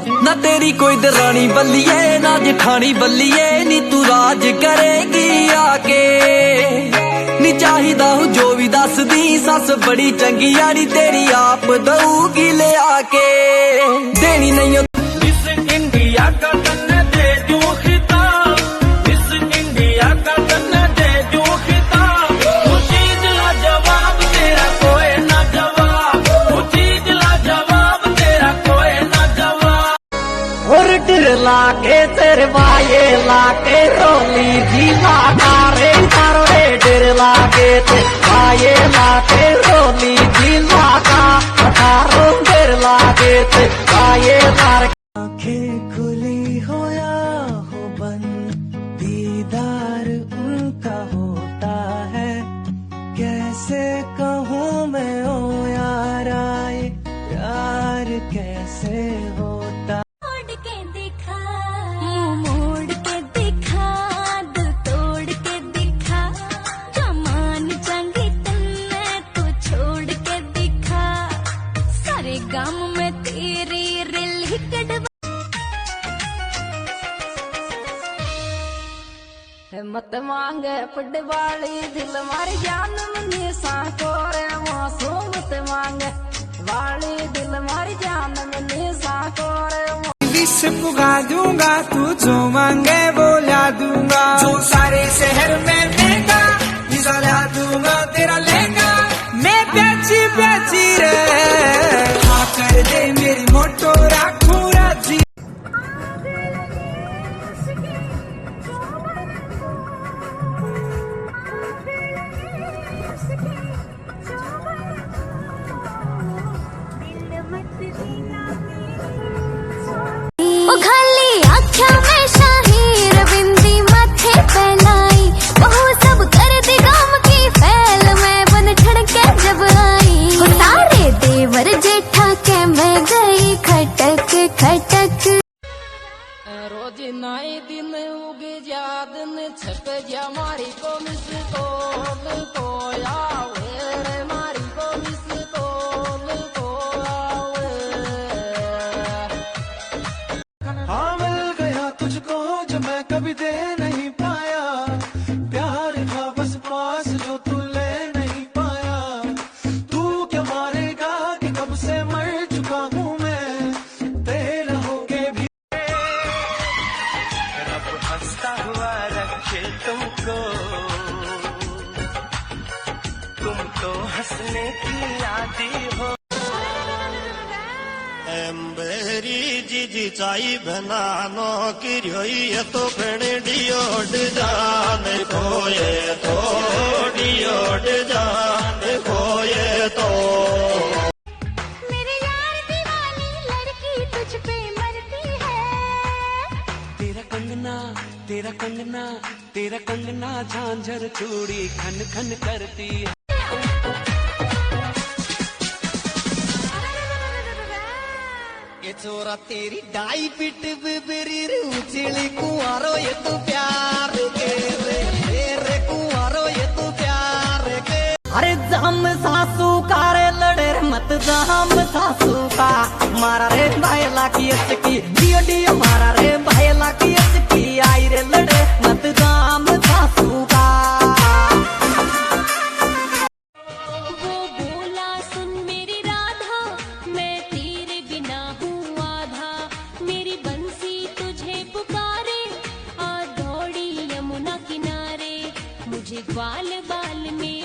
ना तेरी कोई दरानी बल्लिए ना जेठानी बल्लिए, नी तू राज करेगी आके। नी चाहिदा हूँ जो भी दस दी, सस बड़ी चंगी यारी तेरी आप दऊगी ले आके। देनी नहीं इस इंडिया का तन्ने दे दूं खिताब, इस इंडिया का तन्ने दे दूं खिताब। वो चीज ला जवाब तेरा कोई ना जवाब, वो चीज ला जवाब तेरा कोई ना जवाब। और टिर लाके तेरे बाये लाके रोली जी लागा रे तारो रे, टिर लाके तेरे बाये लाके रोली जी लागा तारो, टिर लाके तेरे बाये लाके। आंखें खुली हो या हो बंद, दीदार उनका होता है। कैसे कहूँ मैं ओ यार आए प्यार कैसे होता। मोड़ के दिखा, मोड़ के दिखा, दिल तोड़ के दिखा। कमान चंगी तन्ने तू छोड़ के दिखा, सारे गांव में तेरी रिल ही कड़वा। मत मांगे पड़ वाली दिल मारी जान मनी सांको रे मासूम, मत मांगे वाली दिल मारी जान मनी सांको रे। विश पुगा दूंगा तू जो मांगे वो ला दूंगा, जो सारे शहर में महंगा वीजा ला दूंगा तेरा लहंगा। मैं प्याची प्याची रे हाँ कर दे मेरी मोटो राखू राजी। खाली आख्या में शाही रविंदी माथे पहनाई, वो सब कर दी गाम की फैल में बन ठड़के जब आई। सारे देवर जेठा के मैं गई खटक खटक। रोज नए दिन उगे जा दिन छप जा मारी को मिस को आवे रे, मारी को मिस को आवे। हाँ मिल गया तुझको जो मैं कभी दे नहीं पाया, प्यार था बस पास जो तू ले नहीं पाया। तू क्या मारेगा कि कब से मर चुका हूँ मैं तेरा होके भी। रब हंसता हुआ रखे तुमको, तुम तो हंसने की आदि हो। एम्बेरी जीजी चाई बनानो किरियोई तो डियोड जान खोए तो, डियोड जान खोए तो। मेरे यार दीवानी लड़की तुझ पे मरती है। तेरा कंगना तेरा कंगना तेरा कंगना झांझर चूड़ी खन खन करती है। ये चोरा तेरी डाई पिट बिबरी उछली कुआरो ये तू प्यार के रे कुआरो ये तू प्यार के। अरे जाम सासू कारे लड़े मत जाम सासू का, मारा रे भाईला की अच्छी डियो डियो, मारा रे भाईला की अच्छी आई रे लड़े मत जाम सासू का। बाल बाल में